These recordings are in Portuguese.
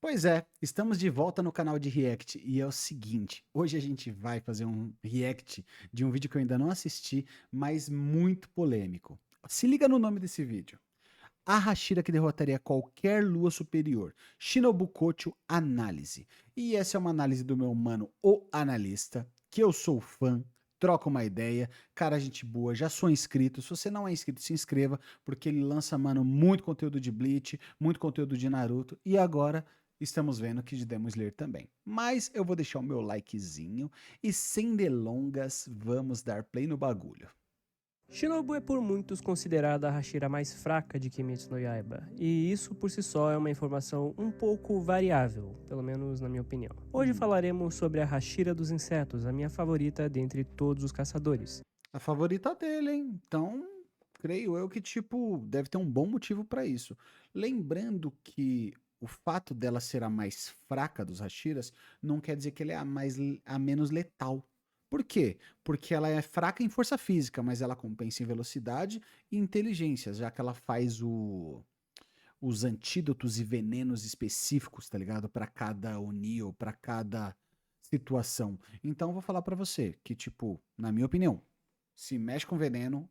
Pois é, estamos de volta no canal de React e é o seguinte, hoje a gente vai fazer um React de um vídeo que eu ainda não assisti, mas muito polêmico. Se liga no nome desse vídeo. A Hashira que derrotaria qualquer lua superior. Shinobu Kocho Análise. E essa é uma análise do meu mano, o analista, que eu sou fã, troca uma ideia, cara, gente boa, já sou inscrito. Se você não é inscrito, se inscreva, porque ele lança, mano, muito conteúdo de Bleach, muito conteúdo de Naruto, e agora estamos vendo que de Demon Slayer também. Mas eu vou deixar o meu likezinho, e sem delongas, vamos dar play no bagulho. Shinobu é por muitos considerada a Hashira mais fraca de Kimetsu no Yaiba, e isso por si só é uma informação um pouco variável, pelo menos na minha opinião. Hoje falaremos sobre a Hashira dos insetos, a minha favorita dentre todos os caçadores. A favorita dele, hein? Então, creio eu que, tipo, deve ter um bom motivo pra isso. Lembrando que o fato dela ser a mais fraca dos Hashiras não quer dizer que ela é a menos letal. Por quê? Porque ela é fraca em força física, mas ela compensa em velocidade e inteligência, já que ela faz os antídotos e venenos específicos, tá ligado? Pra cada Oni ou pra cada situação. Então, eu vou falar pra você que, tipo, na minha opinião, se mexe com veneno,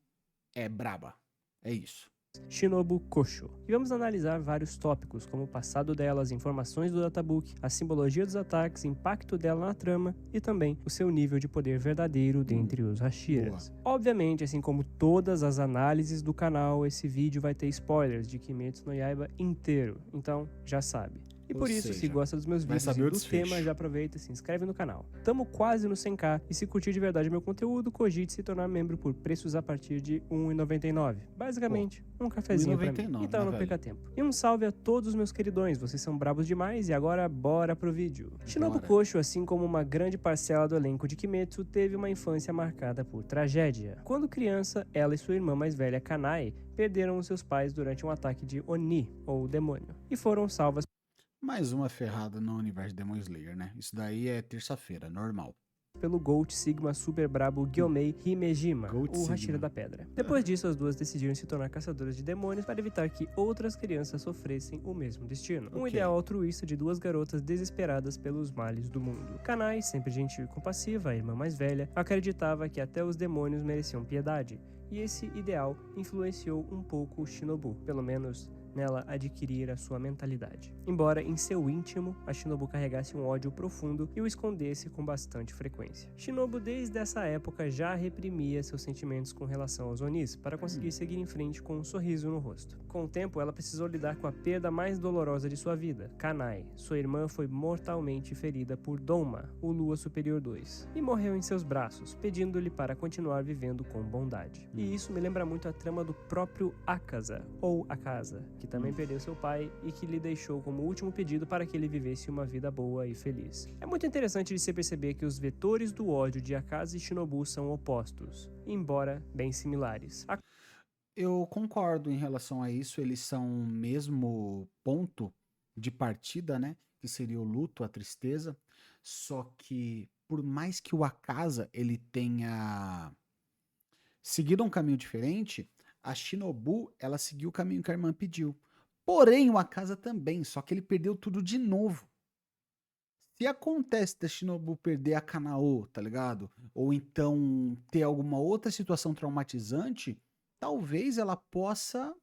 é braba. É isso. Shinobu Kosho. E vamos analisar vários tópicos, como o passado delas, informações do databook, a simbologia dos ataques, impacto dela na trama e também o seu nível de poder verdadeiro dentre os Hashiras. Obviamente, assim como todas as análises do canal, esse vídeo vai ter spoilers de Kimetsu no Yaiba inteiro, então já sabe. E Ou por isso, se seja, gosta dos meus vai vídeos e saber o do tema, desfecho. já aproveita e se inscreve no canal. Tamo quase no 100k e se curtir de verdade meu conteúdo, cogite se tornar membro por preços a partir de R$ 1,99. Pô, Basicamente, um cafezinho pra mim. 1,99, Então né, não velho? perca tempo. E um salve a todos os meus queridões, vocês são brabos demais e agora bora pro vídeo. Shinobu Bora. Kosho, assim como uma grande parcela do elenco de Kimetsu, teve uma infância marcada por tragédia. Quando criança, ela e sua irmã mais velha, Kanai, perderam os seus pais durante um ataque de Oni, ou demônio, e foram salvas Mais uma ferrada no universo de Demon Slayer, né? Isso daí é terça-feira, normal. pelo Gold Sigma super brabo Gyomei Himejima, Gold o Hashira Sigma. da Pedra. Depois disso, as duas decidiram se tornar caçadoras de demônios para evitar que outras crianças sofressem o mesmo destino. Um Ok. ideal altruísta de duas garotas desesperadas pelos males do mundo. Kanai, sempre gentil e compassiva, a irmã mais velha, acreditava que até os demônios mereciam piedade, e esse ideal influenciou um pouco o Shinobu, pelo menos nela adquirir a sua mentalidade. Embora em seu íntimo, a Shinobu carregasse um ódio profundo e o escondesse com bastante frequência. Shinobu desde essa época já reprimia seus sentimentos com relação aos Onis para conseguir seguir em frente com um sorriso no rosto. Com o tempo, ela precisou lidar com a perda mais dolorosa de sua vida, Kanai. Sua irmã foi mortalmente ferida por Doma, o Lua Superior 2, e morreu em seus braços, pedindo-lhe para continuar vivendo com bondade. E isso me lembra muito a trama do próprio Akaza, ou Akaza, que também perdeu seu pai e que lhe deixou como último pedido para que ele vivesse uma vida boa e feliz. É muito interessante de se perceber que os vetores do ódio de Akaza e Shinobu são opostos, embora bem similares. Eu concordo em relação a isso, eles são o mesmo ponto de partida, né? Que seria o luto, a tristeza. Só que, por mais que o Akaza ele tenha seguido um caminho diferente, a Shinobu, ela seguiu o caminho que a irmã pediu. Porém, o Akaza também, só que ele perdeu tudo de novo. Se acontece da Shinobu perder a Kanao, tá ligado? Ou então ter alguma outra situação traumatizante, talvez ela possa,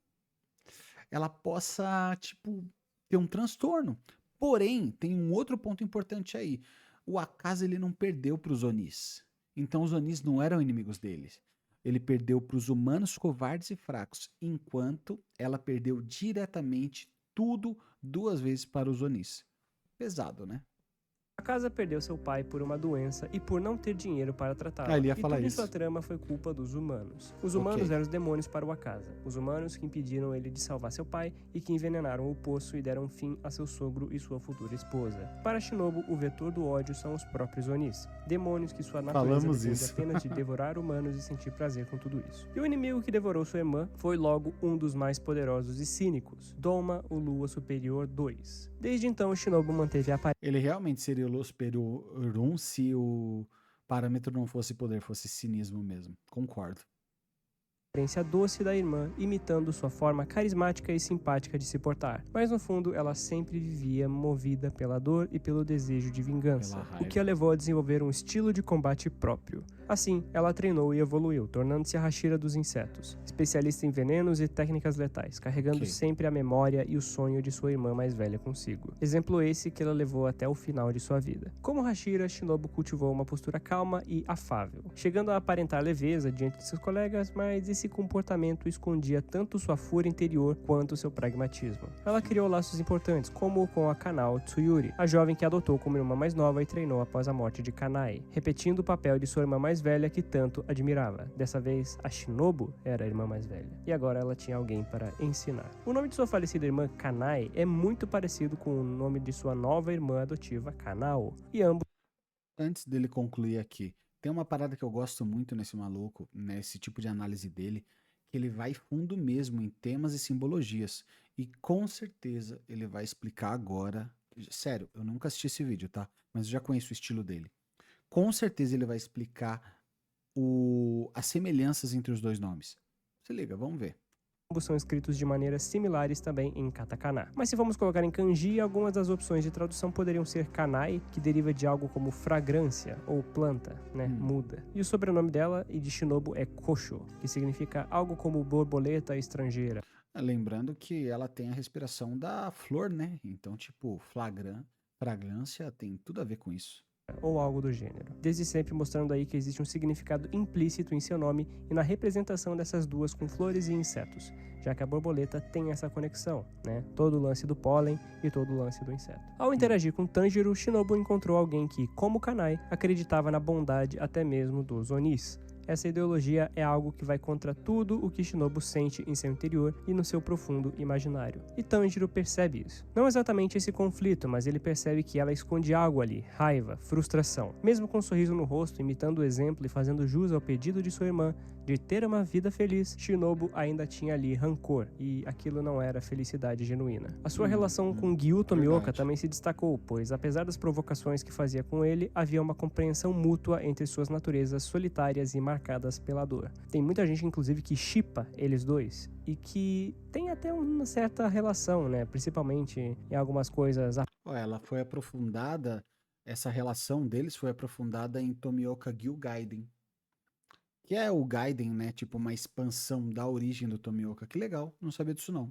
tipo, ter um transtorno. Porém, tem um outro ponto importante aí. O Akaza ele não perdeu para os Onis. Então os Onis não eram inimigos deles. Ele perdeu para os humanos covardes e fracos, enquanto ela perdeu diretamente tudo duas vezes para os Onis. Pesado, né? Akaza perdeu seu pai por uma doença e por não ter dinheiro para Ah, tratá-la, ele ia e falar tudo em sua isso. trama foi culpa dos humanos. Os Ok. humanos eram os demônios para o Akaza, os humanos que impediram ele de salvar seu pai e que envenenaram o poço e deram fim a seu sogro e sua futura esposa. Para Shinobu, o vetor do ódio são os próprios Onis, demônios que sua natureza Falamos depende isso. apenas de devorar humanos e sentir prazer com tudo isso. E o inimigo que devorou sua irmã foi logo um dos mais poderosos e cínicos, Doma, o Lua Superior 2. Desde então, Shinobu manteve a Ele realmente seria o Lua Superior 1 se o parâmetro não fosse poder, fosse cinismo mesmo. Concordo. aparência doce da irmã, imitando sua forma carismática e simpática de se portar. Mas no fundo, ela sempre vivia movida pela dor e pelo desejo de vingança, o que a levou a desenvolver um estilo de combate próprio. Assim, ela treinou e evoluiu, tornando-se a Hashira dos insetos, especialista em venenos e técnicas letais, carregando sempre a memória e o sonho de sua irmã mais velha consigo. Exemplo esse que ela levou até o final de sua vida. Como Hashira, Shinobu cultivou uma postura calma e afável, chegando a aparentar leveza diante de seus colegas, mas esse comportamento escondia tanto sua fúria interior quanto seu pragmatismo. Ela criou laços importantes, como com a Kanao Tsuyuri, a jovem que adotou como irmã mais nova e treinou após a morte de Kanai, repetindo o papel de sua irmã mais velha que tanto admirava. Dessa vez, a Shinobu era a irmã mais velha, e agora ela tinha alguém para ensinar. O nome de sua falecida irmã Kanai é muito parecido com o nome de sua nova irmã adotiva, Kanao, e ambos... Antes dele concluir aqui, tem uma parada que eu gosto muito nesse maluco, nesse tipo de análise dele, que ele vai fundo mesmo em temas e simbologias. E com certeza ele vai explicar agora. Sério, eu nunca assisti esse vídeo, tá? Mas eu já conheço o estilo dele. Com certeza ele vai explicar as semelhanças entre os dois nomes. Se liga, vamos ver. Ambos são escritos de maneiras similares também em katakana. Mas se vamos colocar em kanji, algumas das opções de tradução poderiam ser kanai, que deriva de algo como fragrância ou planta, né, muda. E o sobrenome dela e de Shinobu é Kosho, que significa algo como borboleta estrangeira. Lembrando que ela tem a respiração da flor, né? Então, tipo, fragrância tem tudo a ver com isso. Ou algo do gênero. Desde sempre mostrando aí que existe um significado implícito em seu nome e na representação dessas duas com flores e insetos, já que a borboleta tem essa conexão, né? Todo o lance do pólen e todo o lance do inseto. Ao interagir com Tanjiro, Shinobu encontrou alguém que, como Kanai, acreditava na bondade até mesmo dos Onis. Essa ideologia é algo que vai contra tudo o que Shinobu sente em seu interior e no seu profundo imaginário. E Tanjiro percebe isso. Não exatamente esse conflito, mas ele percebe que ela esconde algo ali, raiva, frustração. Mesmo com um sorriso no rosto, imitando o exemplo e fazendo jus ao pedido de sua irmã de ter uma vida feliz, Shinobu ainda tinha ali rancor, e aquilo não era felicidade genuína. A sua relação com Gyu Tomioka também se destacou, pois apesar das provocações que fazia com ele, havia uma compreensão mútua entre suas naturezas solitárias e marcadas pela dor. Tem muita gente, inclusive, que shippa eles dois, e que tem até uma certa relação, né? Principalmente em algumas coisas. Ela foi aprofundada, essa relação deles foi aprofundada em Tomioka Gyu Gaiden. Que é o Gaiden, né? Tipo uma expansão da origem do Tomioka. Que legal, não sabia disso não.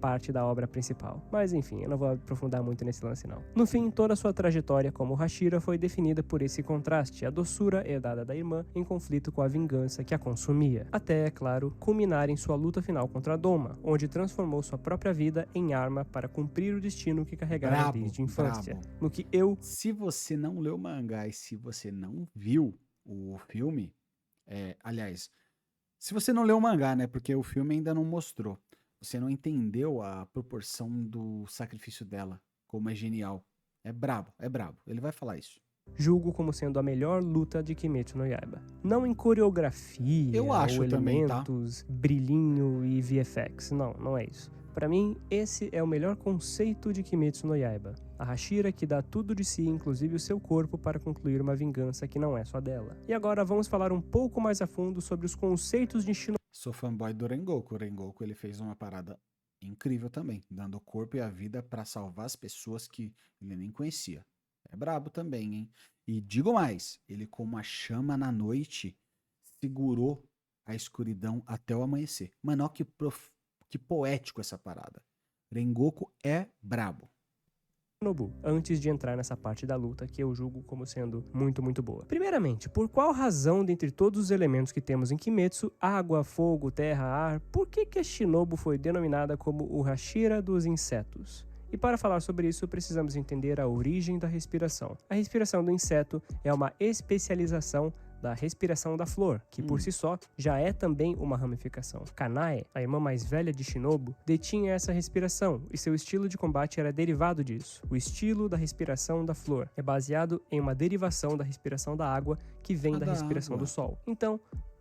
Parte da obra principal. Mas enfim, eu não vou aprofundar muito nesse lance não. No fim, toda a sua trajetória como Hashira foi definida por esse contraste, a doçura herdada da irmã em conflito com a vingança que a consumia. Até, é claro, culminar em sua luta final contra Doma, onde transformou sua própria vida em arma para cumprir o destino que carregava desde a infância. No que Se você não leu o mangá e se você não viu o filme, aliás, se você não leu o mangá, né? Porque o filme ainda não mostrou. Você não entendeu a proporção do sacrifício dela, como é genial. É brabo, é brabo. Ele vai falar isso. Julgo como sendo a melhor luta de Kimetsu no Yaiba. Não em coreografia, eu acho ou também, elementos, brilhinho e VFX. Não, não é isso. Pra mim, esse é o melhor conceito de Kimetsu no Yaiba. A Hashira que dá tudo de si, inclusive o seu corpo, para concluir uma vingança que não é só dela. E agora vamos falar um pouco mais a fundo sobre os conceitos de Shinobu. Sou fanboy do Rengoku. O Rengoku ele fez uma parada incrível também, dando o corpo e a vida para salvar as pessoas que ele nem conhecia. É brabo também, hein? E digo mais, ele com uma chama na noite segurou a escuridão até o amanhecer. Mano, ó que poético essa parada. Rengoku é brabo. Shinobu, antes de entrar nessa parte da luta que eu julgo como sendo muito, muito boa. Primeiramente, por qual razão, dentre todos os elementos que temos em Kimetsu, água, fogo, terra, ar, por que a Shinobu foi denominada como o Hashira dos insetos? E para falar sobre isso, precisamos entender a origem da respiração. A respiração do inseto é uma especialização da respiração da flor, que por si só já é também uma ramificação. Kanae, a irmã mais velha de Shinobu, detinha essa respiração e seu estilo de combate era derivado disso. O estilo da respiração da flor é baseado em uma derivação da respiração da água que vem da respiração do sol. Então,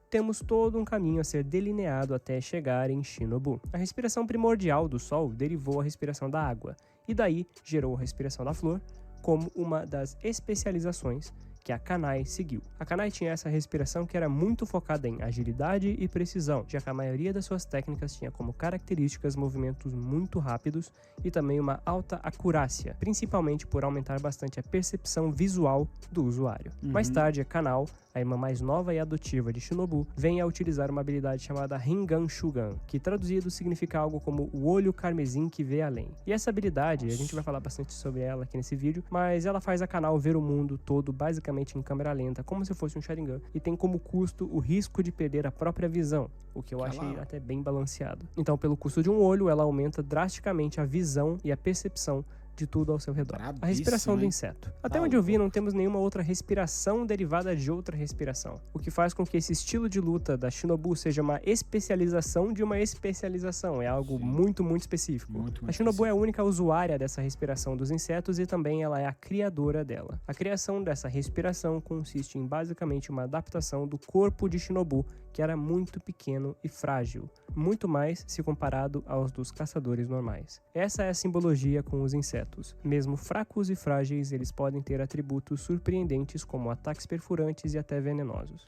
temos todo um caminho a ser delineado até chegar em Shinobu. A respiração primordial do sol derivou a respiração da água, e daí gerou a respiração da flor como uma das especializações que a Kanai seguiu. A Kanai tinha essa respiração que era muito focada em agilidade e precisão, já que a maioria das suas técnicas tinha como características movimentos muito rápidos e também uma alta acurácia, principalmente por aumentar bastante a percepção visual do usuário. Mais tarde, a Kanao, a irmã mais nova e adotiva de Shinobu, vem a utilizar uma habilidade chamada Ringan Shugan, que traduzido significa algo como o olho carmesim que vê além. E essa habilidade, a gente vai falar bastante sobre ela aqui nesse vídeo, mas ela faz a Kanao ver o mundo todo basicamente em câmera lenta, como se fosse um Sharingan, e tem como custo o risco de perder a própria visão, o que eu achei até bem balanceado. Então, pelo custo de um olho, ela aumenta drasticamente a visão e a percepção de tudo ao seu redor. A respiração do inseto. Até onde eu vi, não temos nenhuma outra respiração derivada de outra respiração, o que faz com que esse estilo de luta da Shinobu seja uma especialização de uma especialização. É algo muito específico. A Shinobu é a única usuária dessa respiração dos insetos e também ela é a criadora dela. A criação dessa respiração consiste em basicamente uma adaptação do corpo de Shinobu, que era muito pequeno e frágil, muito mais se comparado aos dos caçadores normais. Essa é a simbologia com os insetos. Mesmo fracos e frágeis, eles podem ter atributos surpreendentes como ataques perfurantes e até venenosos.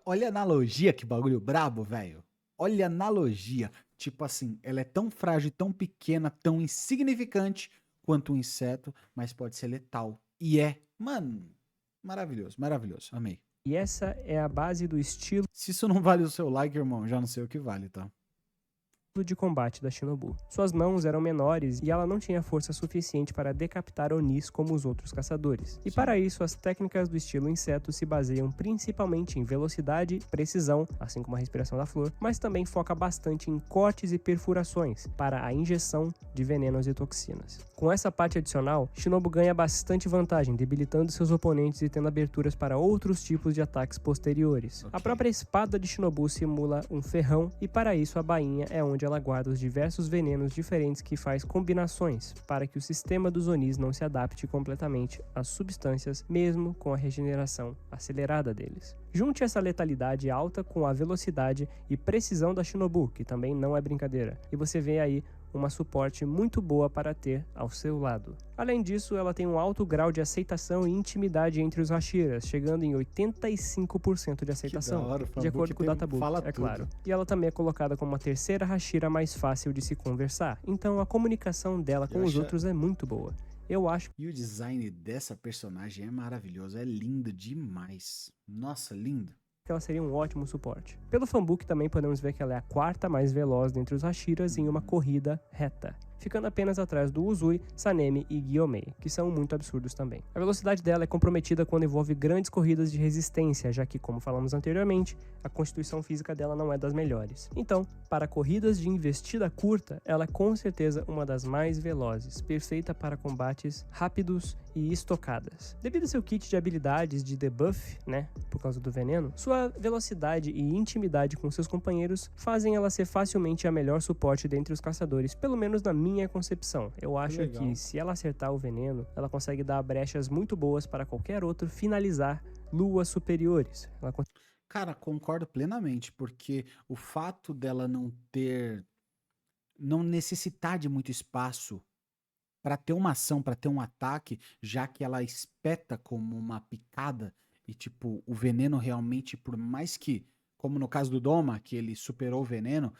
Olha a analogia, que bagulho brabo, velho. Olha a analogia. Tipo assim, ela é tão frágil, tão pequena, tão insignificante quanto um inseto, mas pode ser letal. E é, mano, maravilhoso, maravilhoso. Amei. E essa é a base do estilo Se isso não vale o seu like, irmão, já não sei o que vale, tá? de combate da Shinobu. Suas mãos eram menores e ela não tinha força suficiente para decapitar Onis como os outros caçadores. E para isso, as técnicas do estilo inseto se baseiam principalmente em velocidade e precisão, assim como a respiração da flor, mas também foca bastante em cortes e perfurações para a injeção de venenos e toxinas. Com essa parte adicional, Shinobu ganha bastante vantagem, debilitando seus oponentes e tendo aberturas para outros tipos de ataques posteriores. A própria espada de Shinobu simula um ferrão e para isso a bainha é onde ela guarda os diversos venenos diferentes que faz combinações para que o sistema dos Onis não se adapte completamente às substâncias, mesmo com a regeneração acelerada deles. Junte essa letalidade alta com a velocidade e precisão da Shinobu, que também não é brincadeira, e você vê aí uma suporte muito boa para ter ao seu lado. Além disso, ela tem um alto grau de aceitação e intimidade entre os Hashiras, chegando em 85% de aceitação, de acordo com o Databook, é claro. E ela também é colocada como a terceira Hashira mais fácil de se conversar, então a comunicação dela com os outros é muito boa. Eu acho. E o design dessa personagem é maravilhoso, é lindo demais. Nossa, lindo. Que ela seria um ótimo suporte. Pelo fanbook também podemos ver que ela é a quarta mais veloz dentre os Hashiras em uma corrida reta, ficando apenas atrás do Uzui, Sanemi e Gyomei, que são muito absurdos também. A velocidade dela é comprometida quando envolve grandes corridas de resistência, já que, como falamos anteriormente, a constituição física dela não é das melhores. Então, para corridas de investida curta, ela é com certeza uma das mais velozes, perfeita para combates rápidos e estocadas. Devido ao seu kit de habilidades de debuff, por causa do veneno, sua velocidade e intimidade com seus companheiros fazem ela ser facilmente a melhor suporte dentre os caçadores, pelo menos na minha concepção. Eu acho que se ela acertar o veneno, ela consegue dar brechas muito boas para qualquer outro finalizar luas superiores. Cara, concordo plenamente, porque o fato dela não necessitar de muito espaço para ter uma ação, para ter um ataque, já que ela espeta como uma picada e tipo, o veneno realmente, por mais que, como no caso do Doma, que ele superou o veneno,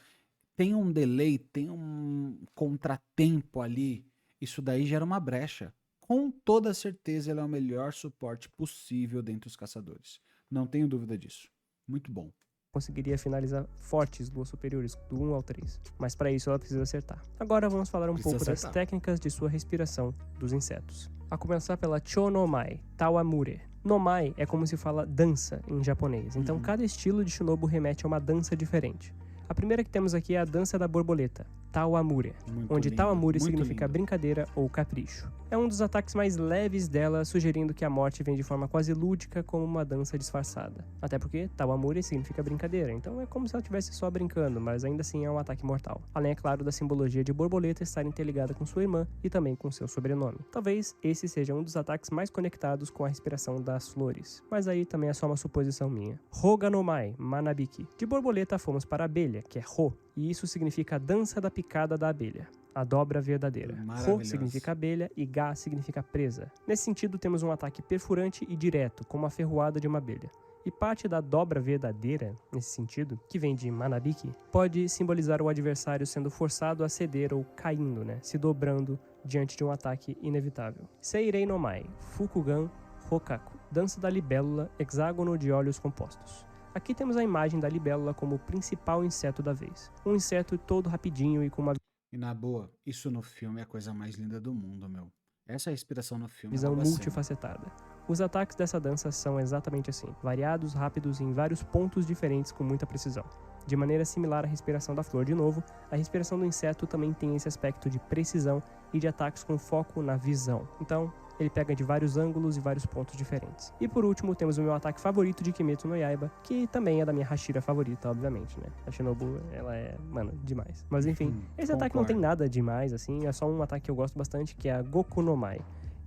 tem um delay, tem um contratempo ali, isso daí gera uma brecha. Com toda certeza, ele é o melhor suporte possível dentre os caçadores. Não tenho dúvida disso. Muito bom. Conseguiria finalizar fortes luas superiores, do 1 ao 3. Mas para isso ela precisa acertar. Agora vamos falar um pouco das técnicas de sua respiração dos insetos. A começar pela Chonomai, Tawamure. Nomai é como se fala dança em japonês, então cada estilo de Shinobu remete a uma dança diferente. A primeira que temos aqui é a dança da borboleta, Tawamure, onde Tawamure significa brincadeira ou capricho. É um dos ataques mais leves dela, sugerindo que a morte vem de forma quase lúdica como uma dança disfarçada. Até porque Tawamure significa brincadeira, então é como se ela estivesse só brincando, mas ainda assim é um ataque mortal. Além, é claro, da simbologia de borboleta estar interligada com sua irmã e também com seu sobrenome. Talvez esse seja um dos ataques mais conectados com a respiração das flores, mas aí também é só uma suposição minha. Hoganomai, Manabiki. De borboleta fomos para a abelha, que é Ho, e isso significa a dança da picada da abelha. a dobra verdadeira. Ro Maravilhoso. significa abelha e Ga significa presa. Nesse sentido, temos um ataque perfurante e direto, como a ferroada de uma abelha. E parte da dobra verdadeira, nesse sentido, que vem de Manabiki, pode simbolizar o adversário sendo forçado a ceder ou caindo, se dobrando diante de um ataque inevitável. Seirei no Mai, Fukugan Hokaku, dança da libélula, hexágono de olhos compostos. Aqui temos a imagem da libélula como o principal inseto da vez. Um inseto todo rapidinho e com uma E na boa, isso no filme é a coisa mais linda do mundo, meu. Essa respiração no filme visão rouba a cena. multifacetada. Os ataques dessa dança são exatamente assim, variados, rápidos e em vários pontos diferentes com muita precisão. De maneira similar à respiração da flor de novo, a respiração do inseto também tem esse aspecto de precisão e de ataques com foco na visão. Então, ele pega de vários ângulos e vários pontos diferentes. E por último, temos o meu ataque favorito de Kimetsu no Yaiba, que também é da minha Hashira favorita, obviamente, A Shinobu, ela é, demais. Mas enfim, esse ataque não tem nada demais, assim, é só um ataque que eu gosto bastante, que é a Goku no Mai,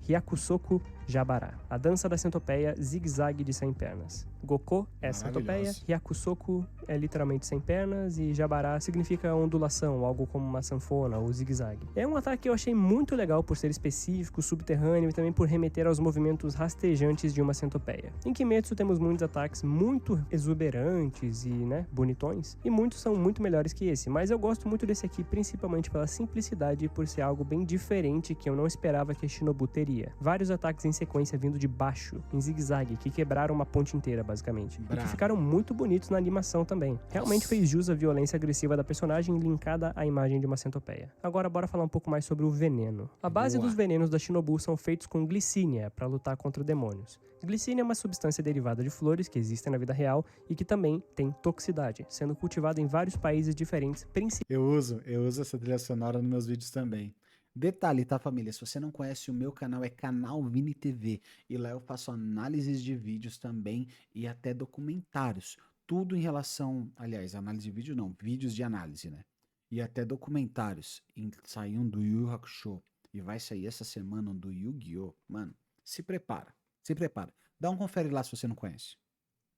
Hyakusoku Jabara, a dança da centopeia zigue-zague de 100 pernas. Gokô é centopeia, Hyakusoku é literalmente 100 pernas e Jabara significa ondulação, algo como uma sanfona ou zigue-zague. É um ataque que eu achei muito legal por ser específico, subterrâneo e também por remeter aos movimentos rastejantes de uma centopeia. Em Kimetsu temos muitos ataques muito exuberantes e, bonitões, e muitos são muito melhores que esse, mas eu gosto muito desse aqui principalmente pela simplicidade e por ser algo bem diferente que eu não esperava que a Shinobu teria. Vários ataques em sequência vindo de baixo, em zigue-zague, que quebraram uma ponte inteira, basicamente. E que ficaram muito bonitos na animação também. Realmente fez jus à violência agressiva da personagem linkada à imagem de uma centopeia. Agora bora falar um pouco mais sobre o veneno. A base dos venenos da Shinobu são feitos com glicínia para lutar contra demônios. Glicínia é uma substância derivada de flores que existem na vida real e que também tem toxicidade, sendo cultivada em vários países diferentes, Eu uso essa trilha sonora nos meus vídeos também. Detalhe, tá, família? Se você não conhece, o meu canal é Canal Vini TV. E lá eu faço análises de vídeos também e até documentários. Tudo em relação... Aliás, análise de vídeo não, vídeos de análise, E até documentários. Saiu um do Yu Yu Hakusho. E vai sair essa semana um do Yu-Gi-Oh! Mano, se prepara. Se prepara. Dá um confere lá se você não conhece.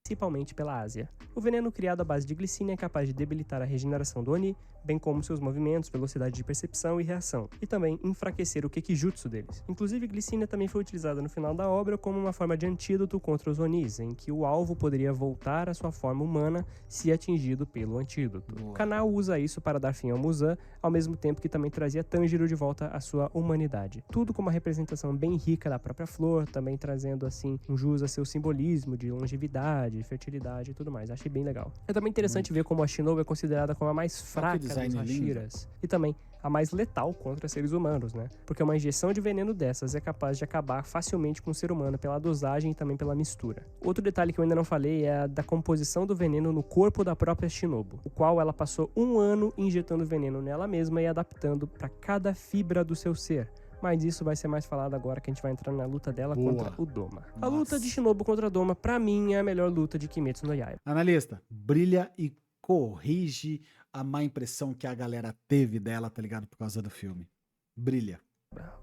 Principalmente pela Ásia. O veneno criado à base de glicínia é capaz de debilitar a regeneração do Oni, bem como seus movimentos, velocidade de percepção e reação, e também enfraquecer o Kekijutsu deles. Inclusive, glicínia também foi utilizada no final da obra como uma forma de antídoto contra os Onis, em que o alvo poderia voltar à sua forma humana se atingido pelo antídoto. O canal usa isso para dar fim ao Muzan, ao mesmo tempo que também trazia Tanjiro de volta à sua humanidade. Tudo com uma representação bem rica da própria flor, também trazendo assim um jus a seu simbolismo de longevidade, fertilidade e tudo mais. Achei bem legal. É também interessante ver como a Shinobu é considerada como a mais fraca dos Hashiras e também a mais letal contra seres humanos, Porque uma injeção de veneno dessas é capaz de acabar facilmente com o ser humano pela dosagem e também pela mistura. Outro detalhe que eu ainda não falei é a da composição do veneno no corpo da própria Shinobu, o qual ela passou 1 ano injetando veneno nela mesma e adaptando para cada fibra do seu ser. Mas isso vai ser mais falado agora que a gente vai entrar na luta dela contra o Doma. A luta de Shinobu contra Doma, pra mim, é a melhor luta de Kimetsu no Yaiba. Analista, brilha e corrige a má impressão que a galera teve dela, tá ligado? Por causa do filme. Brilha.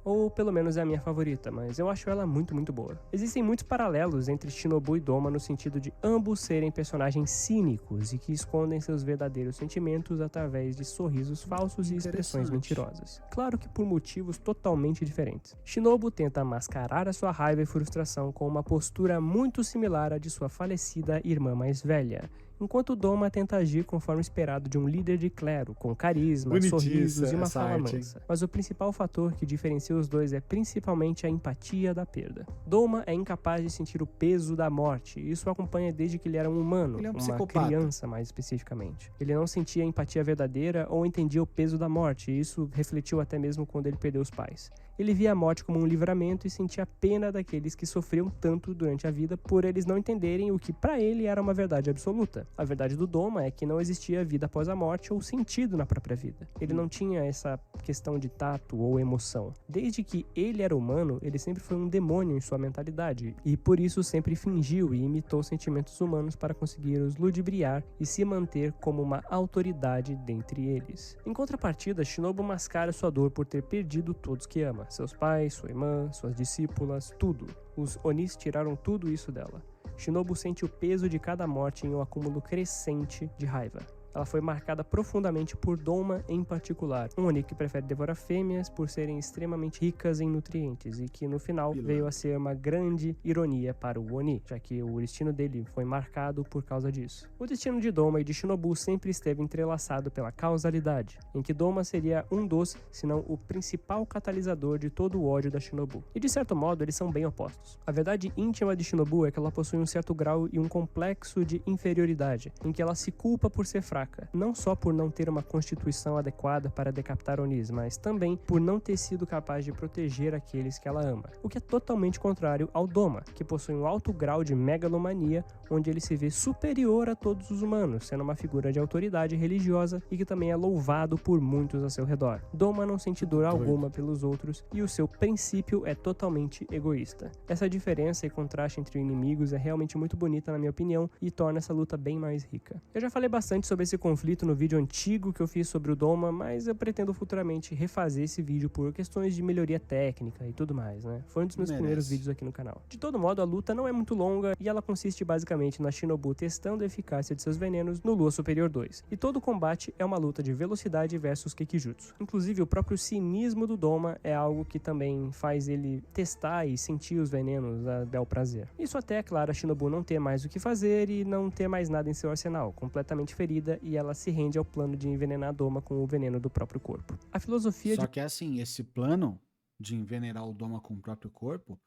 Ou pelo menos é a minha favorita, mas eu acho ela muito, muito boa. Existem muitos paralelos entre Shinobu e Doma no sentido de ambos serem personagens cínicos e que escondem seus verdadeiros sentimentos através de sorrisos falsos e expressões mentirosas. Claro que por motivos totalmente diferentes. Shinobu tenta mascarar a sua raiva e frustração com uma postura muito similar à de sua falecida irmã mais velha, enquanto Doma tenta agir conforme esperado de um líder de clero, com carisma, sorrisos e uma fala mansa. Mas o principal fator que diferencia os dois é principalmente a empatia da perda. Doma é incapaz de sentir o peso da morte, e isso o acompanha desde que ele era um humano, uma criança mais especificamente. Ele não sentia a empatia verdadeira ou entendia o peso da morte, e isso refletiu até mesmo quando ele perdeu os pais. Ele via a morte como um livramento e sentia pena daqueles que sofriam tanto durante a vida por eles não entenderem o que para ele era uma verdade absoluta. A verdade do Doma é que não existia vida após a morte ou sentido na própria vida. Ele não tinha essa questão de tato ou emoção. Desde que ele era humano, ele sempre foi um demônio em sua mentalidade e por isso sempre fingiu e imitou sentimentos humanos para conseguir os ludibriar e se manter como uma autoridade dentre eles. Em contrapartida, Shinobu mascara sua dor por ter perdido todos que ama. Seus pais, sua irmã, suas discípulas, tudo. Os Onis tiraram tudo isso dela. Shinobu sente o peso de cada morte em um acúmulo crescente de raiva. ela foi marcada profundamente por Doma em particular, um Oni que prefere devorar fêmeas por serem extremamente ricas em nutrientes e que no final veio a ser uma grande ironia para o Oni, já que o destino dele foi marcado por causa disso. O destino de Doma e de Shinobu sempre esteve entrelaçado pela causalidade, em que Doma seria um dos, se não o principal catalisador de todo o ódio da Shinobu. E de certo modo, eles são bem opostos. A verdade íntima de Shinobu é que ela possui um certo grau e um complexo de inferioridade, em que ela se culpa por ser fraca, não só por não ter uma constituição adequada para decapitar Onis, mas também por não ter sido capaz de proteger aqueles que ela ama, o que é totalmente contrário ao Doma, que possui um alto grau de megalomania, onde ele se vê superior a todos os humanos, sendo uma figura de autoridade religiosa e que também é louvado por muitos a seu redor. Doma não sente dor alguma pelos outros e o seu princípio é totalmente egoísta. Essa diferença e contraste entre inimigos é realmente muito bonita na minha opinião e torna essa luta bem mais rica. Eu já falei bastante sobre esse conflito no vídeo antigo que eu fiz sobre o Doma, mas eu pretendo futuramente refazer esse vídeo por questões de melhoria técnica e tudo mais, né? Foi um dos meus primeiros vídeos aqui no canal. De todo modo, a luta não é muito longa e ela consiste basicamente na Shinobu testando a eficácia de seus venenos no Lua Superior 2. E todo o combate é uma luta de velocidade versus Kekijutsu. Inclusive, o próprio cinismo do Doma é algo que também faz ele testar e sentir os venenos a bel prazer. Isso até, é claro, a Shinobu não ter mais o que fazer e não ter mais nada em seu arsenal, completamente ferida, e ela se rende ao plano de envenenar Doma com o veneno do próprio corpo. A filosofia Só que assim, esse plano de envenenar o Doma com o próprio corpo,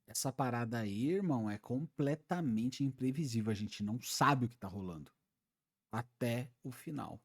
essa parada aí, irmão, é completamente imprevisível. A gente não sabe o que tá rolando até o final.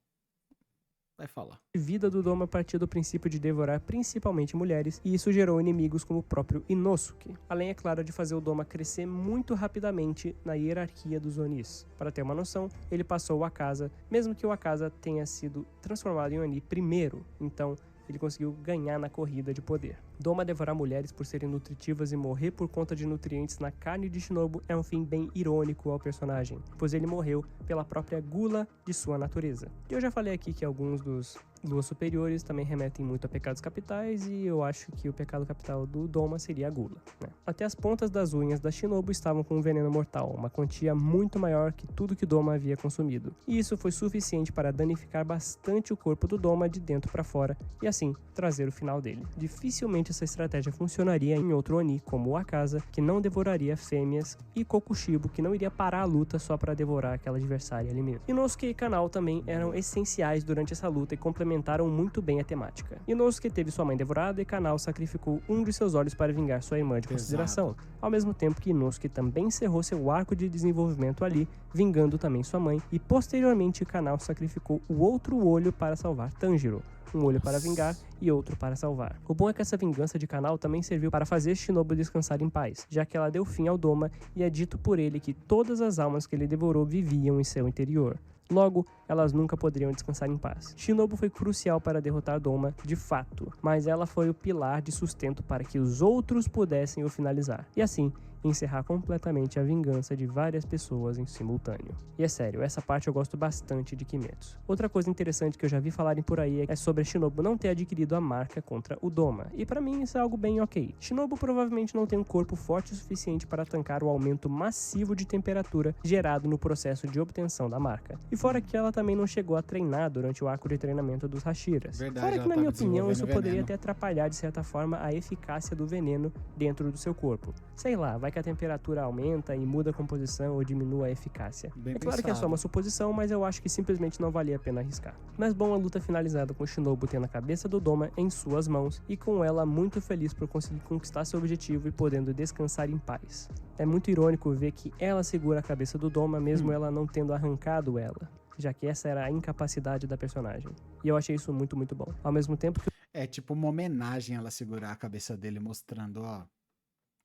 Vai falar. A vida do Doma partia do princípio de devorar principalmente mulheres, e isso gerou inimigos como o próprio Inosuke. Além, é claro, de fazer o Doma crescer muito rapidamente na hierarquia dos Onis. Para ter uma noção, ele passou o Akaza, mesmo que o Akaza tenha sido transformado em Oni primeiro, então ele conseguiu ganhar na corrida de poder. Doma devorar mulheres por serem nutritivas e morrer por conta de nutrientes na carne de Shinobu é um fim bem irônico ao personagem, pois ele morreu pela própria gula de sua natureza. E eu já falei aqui que alguns dos Luas superiores também remetem muito a pecados capitais, e eu acho que o pecado capital do Doma seria a gula, né? Até as pontas das unhas da Shinobu estavam com um veneno mortal, uma quantia muito maior que tudo que Doma havia consumido. E isso foi suficiente para danificar bastante o corpo do Doma de dentro para fora, e assim trazer o final dele. Dificilmente essa estratégia funcionaria em outro Oni, como o Akaza, que não devoraria fêmeas, e Kokushibo, que não iria parar a luta só para devorar aquela adversária ali mesmo. Inosuke e Kanao também eram essenciais durante essa luta e complementaram muito bem a temática. Inosuke teve sua mãe devorada e Kanao sacrificou um de seus olhos para vingar sua irmã de consideração, ao mesmo tempo que Inosuke também encerrou seu arco de desenvolvimento ali, vingando também sua mãe, e posteriormente Kanao sacrificou o outro olho para salvar Tanjiro. Um olho para vingar e outro para salvar. O bom é que essa vingança de Kanao também serviu para fazer Shinobu descansar em paz, já que ela deu fim ao Doma e é dito por ele que todas as almas que ele devorou viviam em seu interior. Logo, elas nunca poderiam descansar em paz. Shinobu foi crucial para derrotar Doma, de fato, mas ela foi o pilar de sustento para que os outros pudessem o finalizar. E assim, encerrar completamente a vingança de várias pessoas em simultâneo. E é sério, essa parte eu gosto bastante de Kimetsu. Outra coisa interessante que eu já vi falarem por aí é sobre a Shinobu não ter adquirido a marca contra o Doma, e pra mim isso é algo bem ok. Shinobu provavelmente não tem um corpo forte o suficiente para tancar o aumento massivo de temperatura gerado no processo de obtenção da marca. E fora que ela também não chegou a treinar durante o arco de treinamento dos Hashiras. Fora que, na minha opinião, isso poderia até atrapalhar de certa forma a eficácia do veneno dentro do seu corpo. Sei lá, vai que a temperatura aumenta e muda a composição ou diminui a eficácia. Bem é claro pensado. que é só uma suposição, mas eu acho que simplesmente não valia a pena arriscar. Mas bom, a luta finalizada com Shinobu tendo a cabeça do Doma em suas mãos e com ela muito feliz por conseguir conquistar seu objetivo e podendo descansar em paz. É muito irônico ver que ela segura a cabeça do Doma mesmo ela não tendo arrancado ela, já que essa era a incapacidade da personagem. E eu achei isso muito, muito bom. Ao mesmo tempo que É tipo uma homenagem ela segurar a cabeça dele mostrando, ó,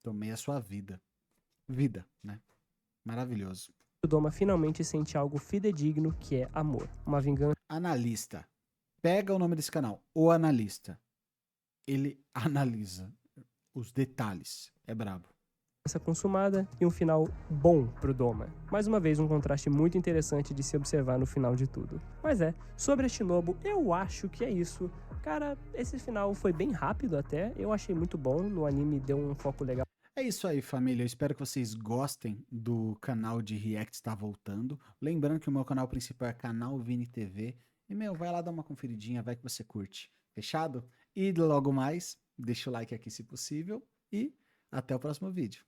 tomei a sua vida. Vida, né? Maravilhoso. o Doma finalmente sente algo fidedigno, que é amor. Uma vingança Analista. Pega o nome desse canal, O Analista. Ele analisa os detalhes. É brabo. consumada e um final bom pro Doma. Mais uma vez, um contraste muito interessante de se observar no final de tudo. Mas sobre a Shinobu, eu acho que é isso. Cara, esse final foi bem rápido até, eu achei muito bom, no anime deu um foco legal. É isso aí, família. Eu espero que vocês gostem do canal de React estar voltando. Lembrando que o meu canal principal é canal Vini TV. E, meu, vai lá dar uma conferidinha, vai que você curte. Fechado? E logo mais, deixa o like aqui se possível. E até o próximo vídeo.